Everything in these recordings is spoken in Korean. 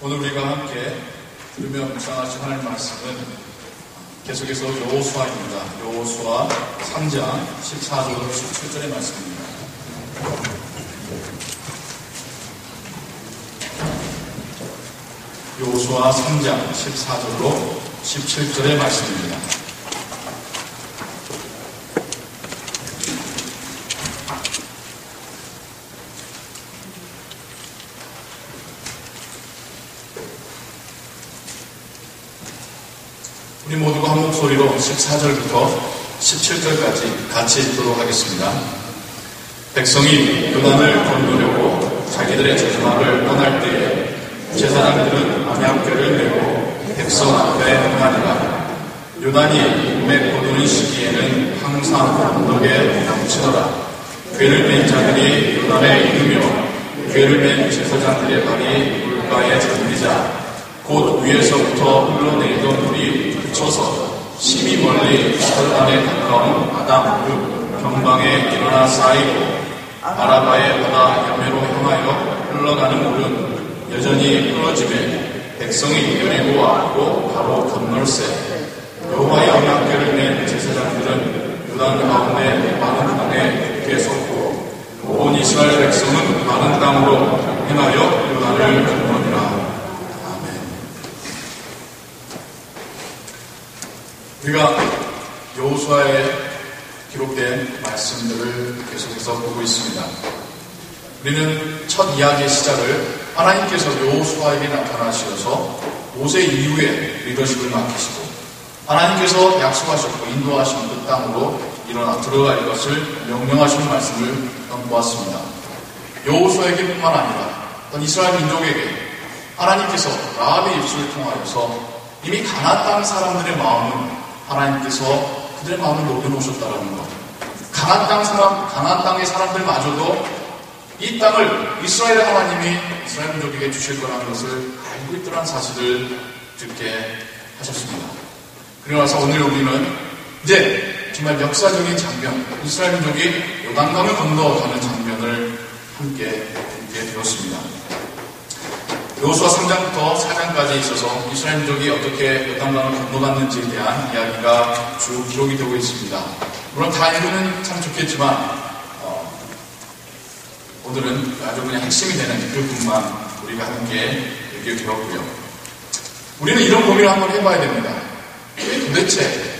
오늘 우리가 함께 들으며 묵상하실 하나님의 말씀은 계속해서 여호수아입니다. 여호수아 3장 14절로 17절의 말씀입니다. 여호수아 3장 14절로 17절의 말씀입니다. 우리 모두가 한 목소리로 14절부터 17절까지 같이 읽도록 하겠습니다. 백성이 요단을 건너려고 자기들의 제사장을 떠날 때에 제사장들은 언약궤를 메고 백성 앞에 행하니라. 요단이 몸에 거두는 시기에는 항상 언덕에 넘치더라. 궤를 맨 자들이 요단에 이르며 궤를 맨 제사장들의 발이 물가에 잠기자 곧 위에서부터 흘러내리던 물이 그쳐서 심히 멀리 스발단에 가까운 아담 그 경방에 일어나 쌓이고 아라바의 바다 여매로 향하여 흘러가는 물은 여전히 흘러지매 백성이 여리고 앞으로 바로 건널세. 여호와의 언약궤를 맨 제사장들은 요단 가운데 마른 땅에 굳게 섰고 온 이스라엘 백성은 마른 땅으로 행하여 요단을 건너니라. 우리가 여호수아에 기록된 말씀들을 계속해서 보고 있습니다. 우리는 첫 이야기의 시작을 하나님께서 여호수아에게 나타나셔서 모세 이후에 리더십을 맡기시고 하나님께서 약속하셨고 인도하신 그 땅으로 일어나 들어갈 것을 명령하시는 말씀을 보았습니다. 여호수아에게뿐만 아니라 어떤 이스라엘 민족에게 하나님께서 라합의 입술을 통하여서 이미 가나안 땅 사람들의 마음은 하나님께서 그들의 마음을 녹여놓으셨다는 것. 가나안 땅의 사람들마저도 이 땅을 이스라엘 하나님이 이스라엘 민족에게 주실 거라는 것을 알고 있더라는 사실을 듣게 하셨습니다. 그리고 나서 오늘 우리는 이제 정말 역사적인 장면, 이스라엘 민족이 요단강을 건너가는 장면을 함께 듣게 되었습니다. 여호수아 3장부터 4장까지 있어서 이스라엘 민족이 어떻게 요단강을 건너갔는지에 대한 이야기가 쭉 기록이 되고 있습니다. 물론 다 읽으면 참 좋겠지만 오늘은 아주 그냥 핵심이 되는 그 부분만 우리가 함께 얘기를 들었고요. 우리는 이런 고민을 한번 해봐야 됩니다. 왜 도대체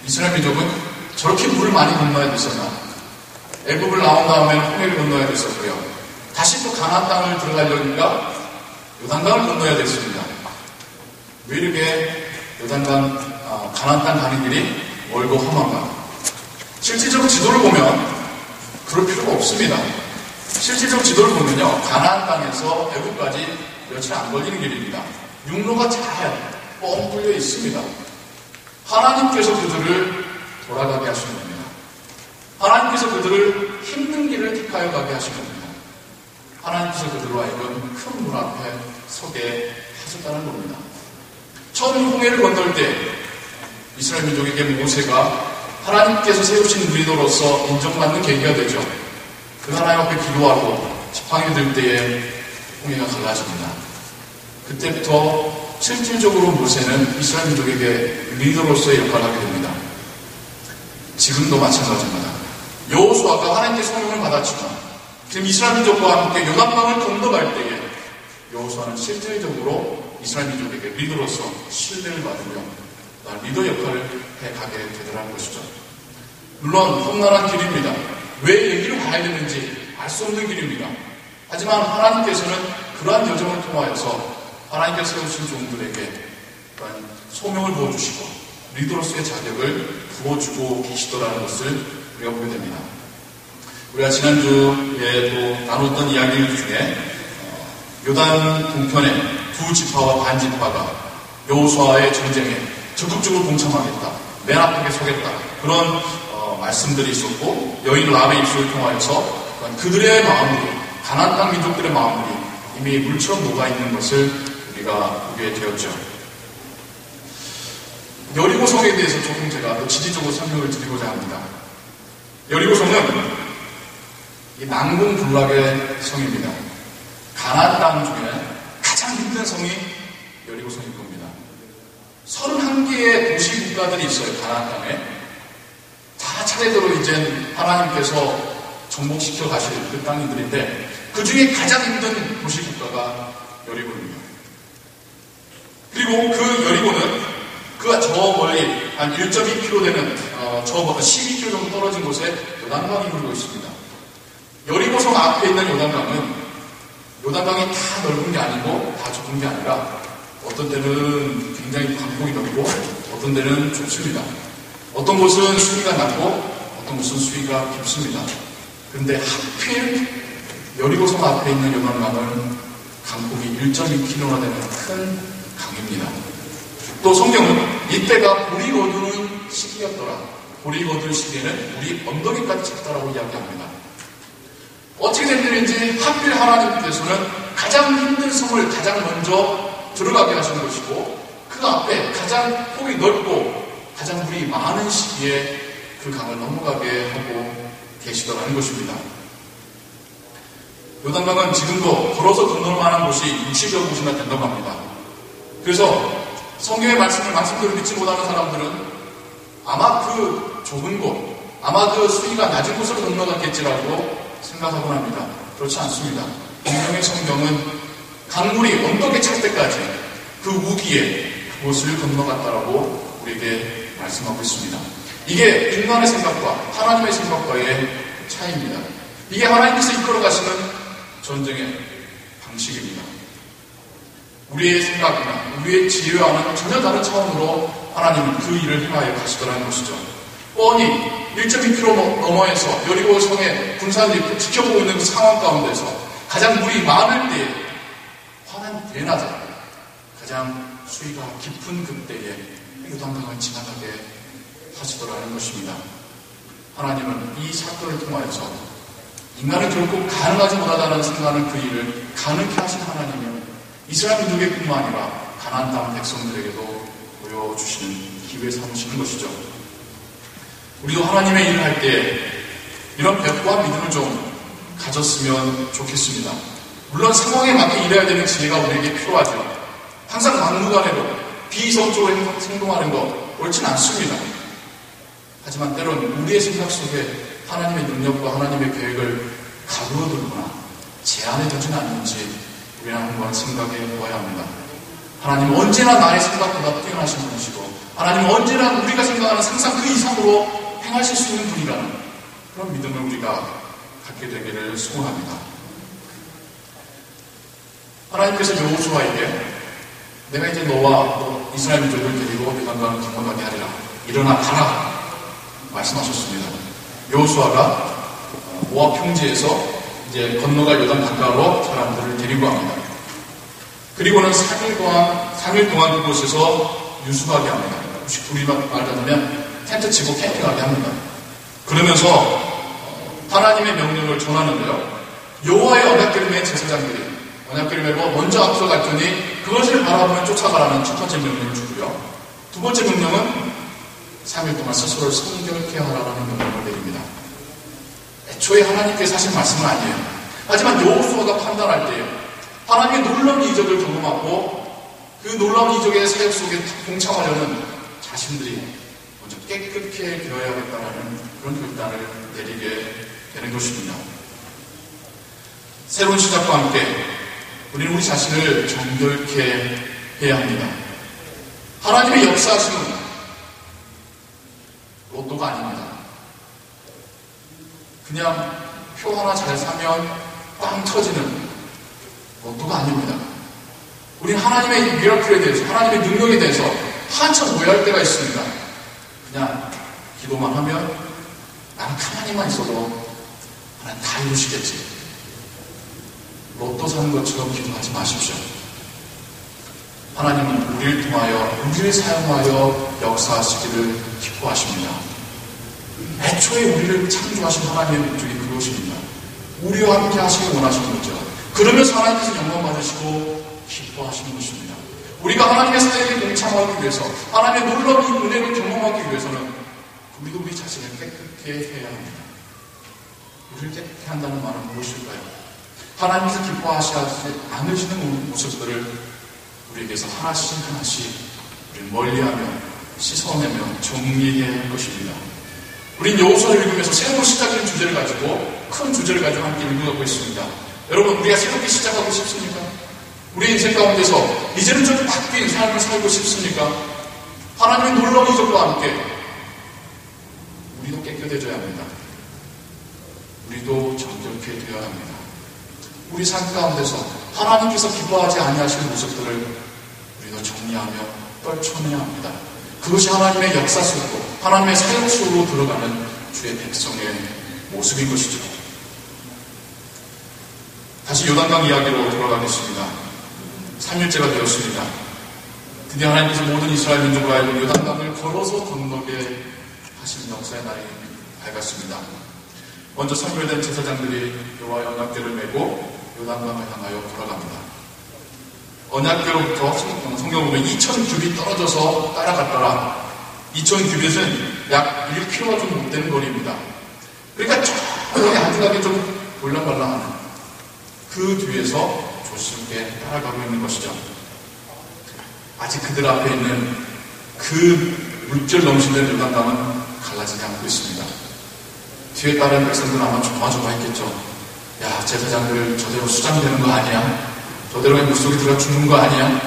이스라엘 민족은 저렇게 물을 많이 건너야 됐었나? 애굽을 나온 다음에는 홍해를 건너야 됐었고요. 다시 또 가나안 땅을 들어가려니까 요단강을 건너야 됐습니다. 왜 이렇게 가나안 땅 가는 길이 멀고 험한가? 실질적 지도를 보면 그럴 필요가 없습니다. 실질적 지도를 보면요, 가나안 땅에서 애굽까지 며칠 안 걸리는 길입니다. 육로가 잘 뻥 뚫려 있습니다. 하나님께서 그들을 돌아가게 하신 겁니다. 하나님께서 그들을 힘든 길을 택하여 가게 하신 겁니다. 하나님께서 그들로 하여금 큰 물 앞에 서게 하셨다는 겁니다. 처음 홍해를 건널 때 이스라엘 민족에게 모세가 하나님께서 세우신 리더로서 인정받는 계기가 되죠. 그 하나님 앞에 기도하고 지팡이 들 때에 홍해가 갈라집니다. 그때부터 실질적으로 모세는 이스라엘 민족에게 리더로서의 역할을 하게 됩니다. 지금도 마찬가지입니다. 여호수아가 하나님께 소명을 받았지만 지금 이스라엘 민족과 함께 요단강을 건너갈 때에 여호수아는 실질적으로 이스라엘 민족에게 리더로서 신뢰를 받으며 리더 역할을 해가게 되더라는 것이죠. 물론 험난한 길입니다. 왜 여기로 가야 되는지 알 수 없는 길입니다. 하지만 하나님께서는 그러한 여정을 통하여서 하나님께서 세우신 종들에게 소명을 부어주시고 리더로서의 자격을 부어주고 계시더라는 것을 우리가 보게 됩니다. 우리가 지난주에도 나눴던 이야기들 중에 요단 동편의 두 지파와 반 지파가 여호수아의 전쟁에 적극적으로 동참하겠다, 맨 앞에 서겠다, 그런 말씀들이 있었고 여인 라합의 입술을 통하여서 그들의 마음들이, 가나안 땅 민족들의 마음들이 이미 물처럼 녹아있는 것을 우리가 보게 되었죠. 여리고성에 대해서 조금 제가 더 지리적으로 설명을 드리고자 합니다. 여리고성은 이 난공불락의 성입니다. 가나안 땅 중에 가장 가장 힘든 성이 여리고성일 겁니다. 31개의 도시 국가들이 있어요. 가나안 땅에. 다 차례대로 이제 하나님께서 정복시켜 가실 그 땅들인데 그 중에 가장 힘든 도시 국가가 여리고입니다. 그리고 그 여리고는 그가 저 멀리 한 1.2km 되는 저 12km 정도 떨어진 곳에 요단강이 흐르고 있습니다. 여리고성 앞에 있는 요단강이 다 넓은 게 아니고 다 좁은 게 아니라 어떤 때는 굉장히 광폭이 넓고 어떤 때는 좁습니다. 어떤 곳은 수위가 낮고 어떤 곳은 수위가 깊습니다. 그런데 하필 여리고성 앞에 있는 요단강은 강폭이 1.2km나 되는 큰 강입니다. 또 성경은 이때가 보리 거두는 시기였더라. 보리 거둘 시기에는 우리 언덕에까지 찼다라고 이야기합니다. 어떻게 된 일인지 하필 하나님께서는 가장 힘든 성을 가장 먼저 들어가게 하신 것이고 그 앞에 가장 폭이 넓고 가장 물이 많은 시기에 그 강을 넘어가게 하고 계시더라는 것입니다. 요단강은 지금도 걸어서 건널 만한 곳이 60여 곳이나 된다고 합니다. 그래서 성경의 말씀대로 믿지 못하는 사람들은 아마 그 좁은 곳, 아마 그 수위가 낮은 곳으로 건너갔겠지라고 생각하곤 합니다. 그렇지 않습니다. 분명히 성경은 강물이 언덕에 찰 때까지 그 우기에 그곳을 건너갔다라고 우리에게 말씀하고 있습니다. 이게 인간의 생각과 하나님의 생각과의 차이입니다. 이게 하나님께서 이끌어 가시는 전쟁의 방식입니다. 우리의 생각이나 우리의 지혜와는 전혀 다른 차원으로 하나님은 그 일을 행하여 가시더라는 것이죠. 뻔히 1.2km 너머에서 여리고 성의 군사들이 지켜보고 있는 그 상황 가운데서 가장 물이 많을 때에 환한 대낮에 가장 수위가 깊은 그때에 요단강을 지나가게 하시더라는 것입니다. 하나님은 이 사건을 통하여서 인간은 결코 가능하지 못하다는 생각하는 그 일을 가능케 하신 하나님은 이스라엘 민족에뿐만 아니라 가나안 땅 백성들에게도 보여주시는 기회 삼으시는 것이죠. 우리도 하나님의 일을 할 때 이런 배포와 믿음을 좀 가졌으면 좋겠습니다. 물론 상황에 맞게 일해야 되는 지혜가 우리에게 필요하죠. 항상 막무가내로 비이성적으로 행동하는 것 옳지는 않습니다. 하지만 때론 우리의 생각 속에 하나님의 능력과 하나님의 계획을 가로두거나 제한해 두지는 않는지 우리는 한번 생각해 보아야 합니다. 하나님은 언제나 나의 생각보다 뛰어나신 분이시고 하나님은 언제나 우리가 생각하는 상상 그 이상으로 행하실 수 있는 분이라는 그런 믿음을 우리가 갖게 되기를 소원합니다. 하나님께서 여호수아에게 내가 이제 너와 이스라엘 민족을 데리고 요단강을 건너가게 하리라. 일어나 가라. 말씀하셨습니다. 여호수아가 모압 평지에서 이제 건너갈 요단 강가로 사람들을 데리고 갑니다. 그리고는 3일 동안 그곳에서 유숙하게 합니다. 우리 말하자면 텐트 치고 캠핑하게 합니다. 그러면서 하나님의 명령을 전하는데요. 여호와의 언약궤를 맨 제사장들이 언약궤를 메고 먼저 앞서갔더니 그것을 바라보며 쫓아가라는 첫 번째 명령을 주고요. 두 번째 명령은 3일 동안 스스로를 성결케 하라는 명령을 내립니다. 애초에 하나님께서 하신 말씀은 아니에요. 하지만 여호수아가 판단할 때 하나님의 놀라운 이적을 경험하고 그 놀라운 이적의 사역 속에 동참하려는 자신들이 먼저 깨끗게 되어야겠다는 그런 결단을 내리게 되는 것입니다. 새로운 시작과 함께 우리는 우리 자신을 정결케 해야 합니다. 하나님의 역사하심은 로또가 아닙니다. 그냥 표 하나 잘 사면 빵 터지는 로또가 아닙니다. 우리는 하나님의 미라클에 대해서 하나님의 능력에 대해서 한참 오해할 때가 있습니다. 그냥 기도만 하면 나는 가만히만 있어도 하나님 다 이루시겠지. 로또 사는 것처럼 기도하지 마십시오. 하나님은 우리를 통하여 우리를 사용하여 역사하시기를 기뻐하십니다. 애초에 우리를 창조하신 하나님의 목적이 그것입니다. 우리와 함께 하시길 원하시는 거죠. 그러면서 하나님께서 영광 받으시고 기뻐하시는 것입니다. 우리가 하나님의 사역에 동참하기 위해서 하나님의 놀라운 은혜를 경험하기 위해서는 우리도 우리 자신을 깨끗게 해야 합니다. 우리를 깨끗게 한다는 말은 무엇일까요? 하나님께서 기뻐하시지 않으시는 모습들을 우리에게서 하나씩 우리를 멀리하며 씻어내며 정리해야 할 것입니다. 우린 여호수아를 읽으면서 새로운 시작이라는 주제를 가지고 큰 주제를 가지고 함께 읽어가고 있습니다. 여러분, 우리가 새롭게 시작하고 싶습니까? 우리 인생 가운데서 이제는 좀 바뀐 삶을 살고 싶습니까? 하나님의 놀라운 이적과 함께 우리도 깨끗해져야 합니다. 우리도 정결케 되어야 합니다. 우리 삶 가운데서 하나님께서 기뻐하지 아니하실 모습들을 우리도 정리하며 떨쳐내야 합니다. 그것이 하나님의 역사 속으로, 하나님의 사역 속으로 들어가는 주의 백성의 모습인 것이죠. 다시 요단강 이야기로 돌아가겠습니다. 3일째가 되었습니다. 드디어 하나님께서 모든 이스라엘 민족으로 하여금 요단강을 걸어서 건너게 하신 역사의 날이 밝았습니다. 먼저 선별된 제사장들이 여호와의 언약궤를 메고 요단강을 향하여 돌아갑니다. 언약궤로부터 성경을 보면 2000규빗 떨어져서 따라갔더라. 2000규빗은 약 1km가 좀 못 되는 거리입니다. 그러니까 조금 아득하게 좀 볼랑말랑하는 그 뒤에서 조심스럽게 따라가고 있는 것이죠. 아직 그들 앞에 있는 그 물결 넘치는 요단강은 갈라지지 않고 있습니다. 뒤에 따른 백성들은 아마 조마조마했겠죠. 야, 제사장들 저대로 수장되는 거 아니야? 저대로 물속에 들어가 죽는 거 아니야?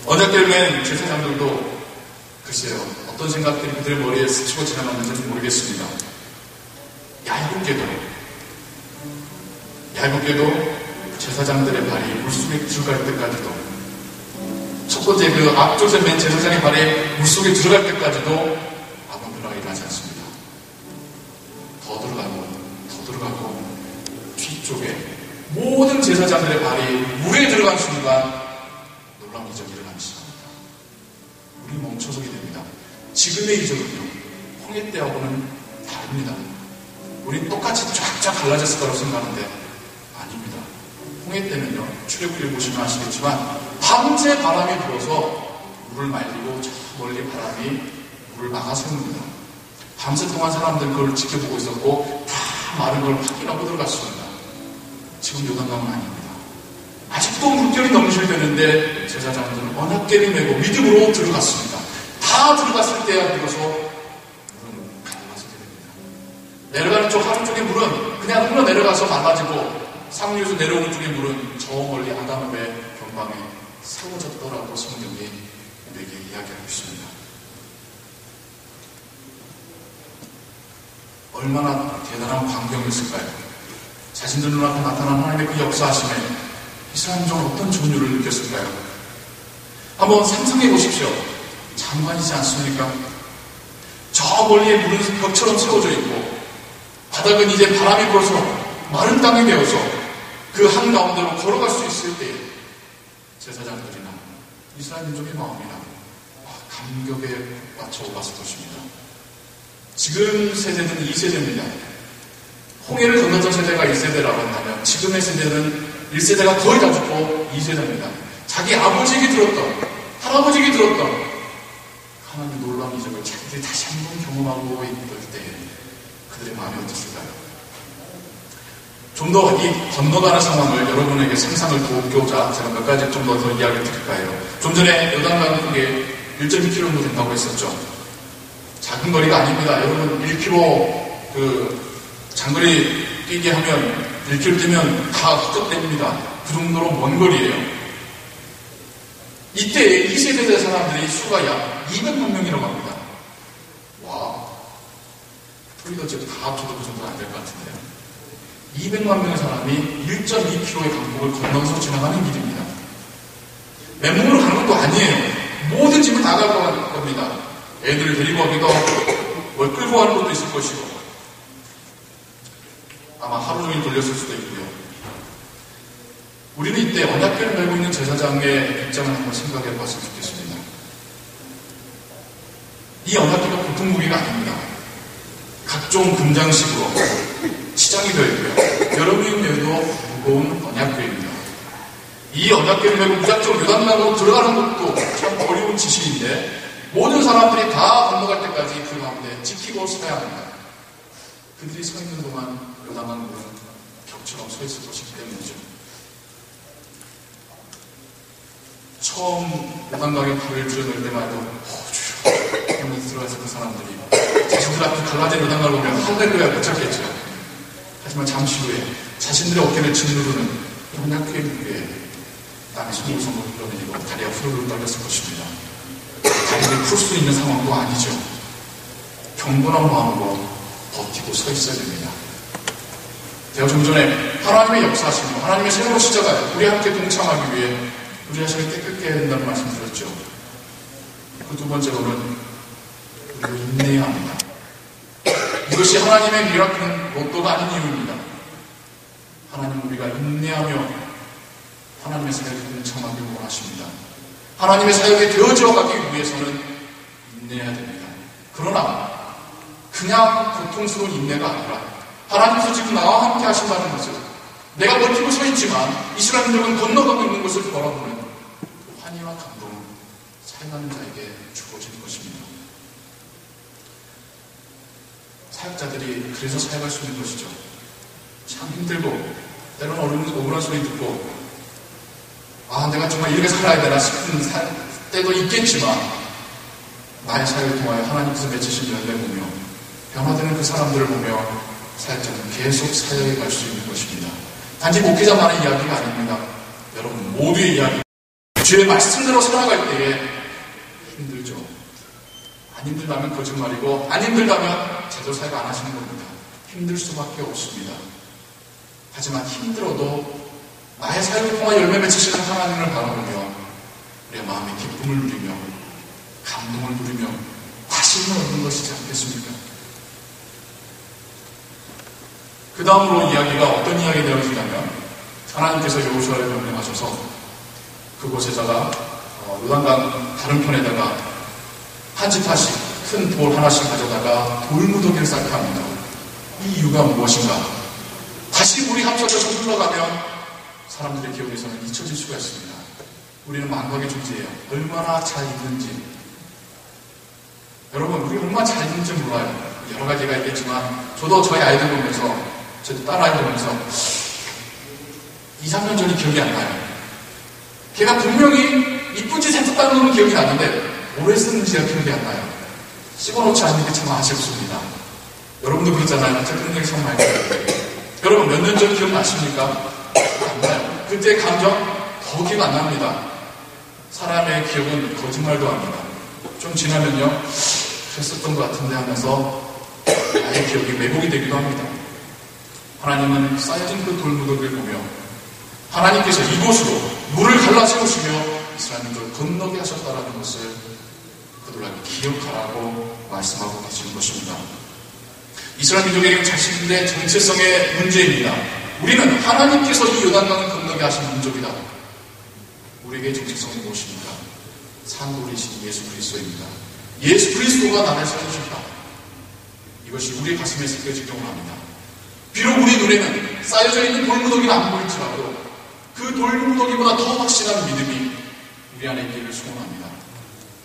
언약궤를 맨 제사장들도 글쎄요, 어떤 생각들이 그들의 머리에 스치고 지나갔는지는 모르겠습니다. 얇게도 제사장들의 발이 물속에 들어갈 때까지도, 첫 번째 그 앞쪽에 맨 제사장의 발이 물속에 들어갈 때까지도 아무 변화가 일어나지 않습니다. 더 들어가고 뒤쪽에 모든 제사장들의 발이 물에 들어간 순간 놀라운 이적이 일어나기 시작합니다. 우리 멈춰서게 됩니다. 지금의 이적은요, 홍해 때하고는 다릅니다. 우린 똑같이 쫙쫙 갈라졌을 거라고 생각하는데 아닙니다. 홍해 때는요, 출애굽기를 보시면 아시겠지만 밤새 바람이 불어서 물을 말리고 저 멀리 바람이 물을 막아세웁니다. 밤새 동안 사람들 그걸 지켜보고 있었고 다 마른 걸 확인하고 들어갔습니다. 지금 요단강은 아닙니다. 아직도 물결이 넘실대는데 제사장들은 언약궤를 메고 믿음으로 들어갔습니다. 다 들어갔을 때야 비로소 물은 갈라지게 됩니다. 내려가는 쪽 하루 쪽의 물은 그냥 흘러 내려가서 말라지고 상류에서 내려오는 쪽의 물은 저 멀리 아담의 변방에 세워졌더라고 성경이 우리에게 이야기하고 있습니다. 얼마나 대단한 광경이었을까요? 자신들 눈앞에 나타난 하나님의 그 역사하심에 이스라엘 민족은 어떤 전율을 느꼈을까요? 한번 상상해 보십시오. 장관이지 않습니까? 저 멀리에 물은 벽처럼 세워져 있고 바닥은 이제 바람이 불어서 마른 땅이 되어서 그 한가운데로 걸어갈 수 있을 때에 제사장들이나 이스라엘 민족의 마음이나 감격에 맞춰 올랐을 것입니다. 지금 세대는 2세대입니다. 홍해를 건너던 세대가 1세대라고 한다면 지금의 세대는 1세대가 거의 다 죽고 2세대입니다. 자기 아버지에게 들었던, 할아버지에게 들었던 하나님의 놀라운 이적을 자기들이 다시 한번 경험하고 있을 때 그들의 마음이 어땠을까요? 좀 더 이 건너가는 상황을 여러분에게 상상을 돕고자 제가 몇 가지 좀 더 이야기를 드릴까요? 좀 전에 요단강 그게 1.2km 된다고 했었죠. 작은 거리가 아닙니다. 여러분 1km 장거리 뛰게 하면 1km 뛰면 다 흡족됩니다. 그 정도로 먼 거리예요. 이때 2세대 사람들의 수가 약 200만 명이라고 합니다. 와, 우리가 지금 다 합쳐도 그 정도는 안 될 것 같은데요. 200만 명의 사람이 1.2km의 강목을 건너서 지나가는 길입니다. 맨몸으로 가는 것도 아니에요. 모든 집을 다 가고 갈 겁니다. 애들을 데리고 가기도 하고 뭘 끌고 가는 것도 있을 것이고 아마 하루 종일 돌렸을 수도 있고요. 우리는 이때 언약궤를 메고 있는 제사장의 입장을 한번 생각해 봤으면 좋겠습니다. 이 언약궤가 보통 무기가 아닙니다. 각종 금장식으로 치장이 되어 있고요. 여러분이 메도 무거운 언약궤입니다. 이 언약궤를 메고 무작정 요단강으로 들어가는 것도 참 어려운 지시인데 모든 사람들이 다 건너갈 때까지 그 가운데 지키고 서야 합니다. 그들이 서 있는 동안 요단강 물은 벽처럼 서 있을 것이기 때문이죠. 처음 요단강에 발을 들여놓을 때만 해도 주여 하면서 들어가서 그 사람들이 자신들 앞에 갈라진 요단강을 보면 할렐루야 외쳤겠죠. 하지만 잠시 후에 자신들의 어깨를 짓누르는 연약한 무리에 땀이 송글송글 흘러내리고 다리가 후루룩 떨렸을 것입니다. 다리를 풀 수 있는 상황도 아니죠. 경건한 마음으로 버티고 서 있어야 됩니다. 제가 좀 전에 하나님의 역사하시며 하나님의 새로운 시작을 우리 함께 동참하기 위해 우리 자신을 깨끗게 해야 된다는 말씀 드렸죠. 그 두 번째로는 우리가 인내해야 합니다. 이것이 하나님의 미라클 로또가 아닌 이유입니다. 하나님은 우리가 인내하며 하나님의 사역에 동참하기를 원하십니다. 하나님의 사역에 되어져 가기 위해서는 인내해야 됩니다. 그러나 그냥 고통스러운 인내가 아니라 하나님께서 지금 나와 함께 하신다는 것을 내가 버티고 서 있지만 이스라엘 민족은 건너가고 있는 것을 바라보는 그 환희와 감동은 사역하는 자에게 주어지는 것입니다. 사역자들이 그래서 사역할 수 있는 것이죠. 참 힘들고 때로는 억울한 소리 듣고 내가 정말 이렇게 살아야 되나 싶은 때도 있겠지만 나의 사역을 통하여 하나님께서 맺으신 열매 보며 변화되는 그 사람들을 보며 사역자는 계속 사역에 갈 수 있는 것입니다. 단지 목회자만의 이야기가 아닙니다. 여러분 모두의 이야기. 주의 말씀대로 살아갈 때에 힘들죠. 안 힘들다면 거짓말이고 안 힘들다면 제대로 사역 안 하시는 겁니다. 힘들 수밖에 없습니다. 하지만 힘들어도 나의 사역을 통해 열매 맺으시는 하나님을 바라보며 우리의 마음의 기쁨을 누리며 감동을 누리며 다시는 얻는 것이지 않겠습니까? 그 다음으로 이야기가 어떤 이야기 되어지냐면 하나님께서 여호수아를 명령하셔서 그곳에다가 요단강 다른 편에다가 한 지파씩 큰 돌 하나씩 가져다가 돌무더기를 쌓게 합니다. 이 이유가 무엇인가? 다시 물이 합쳐져서 흘러가면 사람들의 기억에서는 잊혀질 수가 있습니다. 우리는 망각의 존재예요. 얼마나 잘 있는지. 여러분, 우리 얼마나 잘 있는지 몰라요. 여러 가지가 있겠지만 저도 저희 아이들 보면서 저희 딸아이들 보면서 2, 3년 전이 기억이 안 나요. 걔가 분명히 이쁜 짓 했었다는 건 기억이 나는데 오래 쓰는지가 기억이 안 나요. 씹어놓지 않는 게 참 아쉽습니다. 여러분도 그렇잖아요. 제가 그런 얘기 참 많이 들어요. 여러분 몇 년 전 기억나십니까? 안 나요. 그때의 감정 더 기억 안 납니다. 사람의 기억은 거짓말도 합니다. 좀 지나면요 그랬었던 것 같은데 하면서 나의 기억이 왜곡이 되기도 합니다. 하나님은 쌓여진 그 돌무더기를 보며 하나님께서 이곳으로 물을 갈라 세우시며 이스라엘 민족을 건너게 하셨다라는 것을 그들에게 기억하라고 말씀하고 계시는 것입니다. 이스라엘 민족에게는 자신들의 정체성의 문제입니다. 우리는 하나님께서 이 요단강을 건너게 하신 민족이다. 우리에게 정체성은 무엇입니까? 산돌이신 예수 그리스도입니다. 예수 그리스도가 나를 살려주셨다. 이것이 우리 가슴에 새겨지길 원합니다. 비록 우리 눈에는 쌓여져 있는 돌무더기는 안 보일지라도 그 돌무더기보다 더 확실한 믿음이 우리 안에 있기를 소원합니다.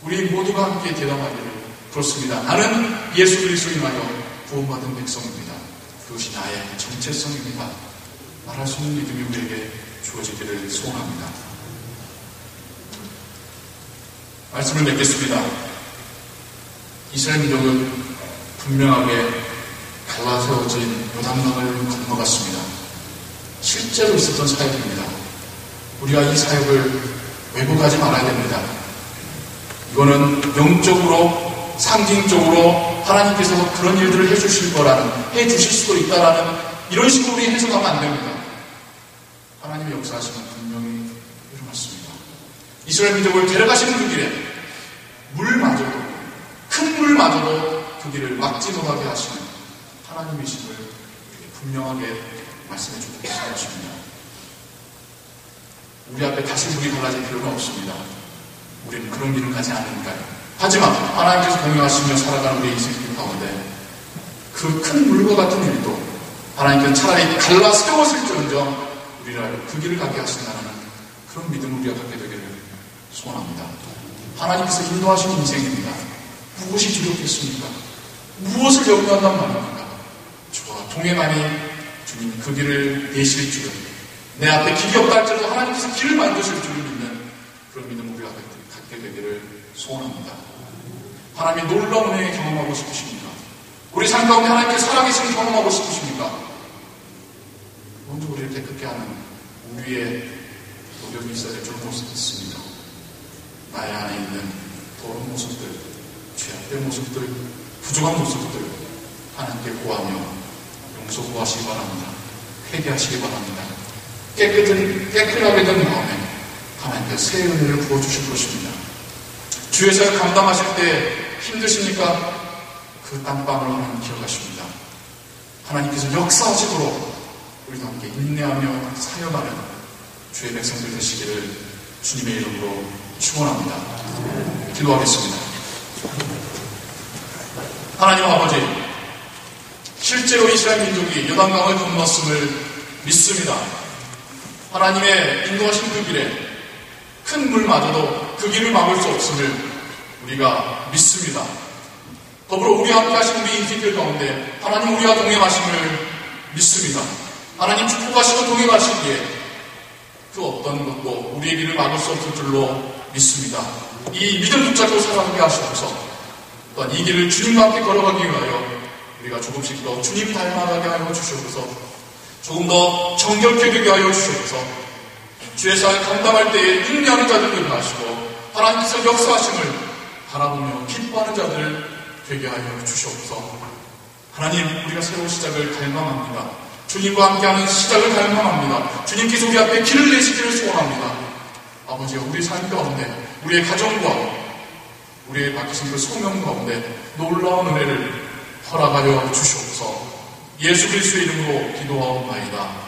우리 모두가 함께 대답하기를 그렇습니다. 나는 예수 그리스도를 인하여 구원받은 백성입니다. 그것이 나의 정체성입니다. 말할 수 있는 믿음이 우리에게 주어지기를 소원합니다. 말씀을 맺겠습니다. 이스라엘 민족은 분명하게 갈라세워진 요단강을 건너갔습니다. 실제로 있었던 사역입니다. 우리가 이 사역을 왜곡하지 말아야 됩니다. 이거는 영적으로 상징적으로 하나님께서 그런 일들을 해주실 거라는, 해주실 수도 있다라는 이런 식으로 우리 해석하면 안 됩니다. 하나님의 역사하시면 분명히 일어났습니다. 이스라엘 민족을 데려가시는 그 길에 물마저도, 큰 물마저도 그 길을 막지 못하게 하시는 하나님이심을 분명하게 말씀해 주고 계신 것입니다. 우리 앞에 다시 물이 갈라질 필요가 없습니다. 우리는 그런 길을 가지 않으니까요. 하지만 하나님께서 공유하시며 살아가는 우리의 인생 가운데 그 큰 물과 같은 일도 하나님께서 차라리 갈라 세웠을지언정 우리를 그 길을 가게 하신다는 그런 믿음을 우리가 갖게 되기를 소원합니다. 하나님께서 인도하신 인생입니다. 무엇이 두렵겠습니까? 무엇을 염려한단 말입니까? 저와 동행하니 주님 그 길을 내실 줄은, 내 앞에 길이 없다 할지라도 하나님께서 길을 만드실 줄을 믿는 그런 믿음 우리가 갖게 되기를 소원합니다. 하나님의 놀라운 은혜 경험하고 싶으십니까? 우리 삶 가운데 하나님께 살아계심을 경험하고 싶으십니까? 먼저 우리를 깨끗게 하는 우리의 노력이 있어야 될 줄 믿습니다. 나의 안에 있는 더러운 모습들, 죄악된 모습들, 부족한 모습들 하나님께 구하며 용서 구하시기 바랍니다. 회개하시기 바랍니다. 깨끗하게 된 마음에 하나님께서 새 은혜를 부어주실 것입니다. 주의 사역 감당하실 때 힘드십니까? 그 땀방울 하나님 기억하십니다. 하나님께서 역사하시도록 우리도 함께 인내하며 사역하는 주의 백성들 되시기를 주님의 이름으로 축원합니다. 기도하겠습니다. 하나님 아버지, 실제로 이스라엘 민족이 요단강을 건넜음을 믿습니다. 하나님의 인도하신 그 길에 큰 물마저도 그 길을 막을 수 없음을 우리가 믿습니다. 더불어 우리와 함께 하신 우리 인생들 가운데 하나님 우리와 동행하심을 믿습니다. 하나님 축복하시고 동행하시기에 그 어떤 것도 우리의 길을 막을 수 없을 줄로 믿습니다. 이 믿음 붙잡고 살아가게 하시옵소서. 또한 이 길을 주님과 함께 걸어가기 위하여 우리가 조금씩 더 주님 닮아가게 하여 주시옵소서. 조금 더 정결케 되게 하여 주시옵소서. 주의 사역 감당할 때에 인내하는 자들을 하시고 하나님께서 역사하심을 바라보며 기뻐하는 자들 되게 하여 주시옵소서. 하나님, 우리가 새로운 시작을 갈망합니다. 주님과 함께하는 시작을 갈망합니다. 주님께서 우리 앞에 길을 내시기를 소원합니다. 아버지여, 우리 삶 가운데 우리의 가정과 우리의 맡기신 그 소명 가운데 놀라운 은혜를 허락하여 주시옵소서. 예수 그리스도의 이름으로 기도하옵나이다.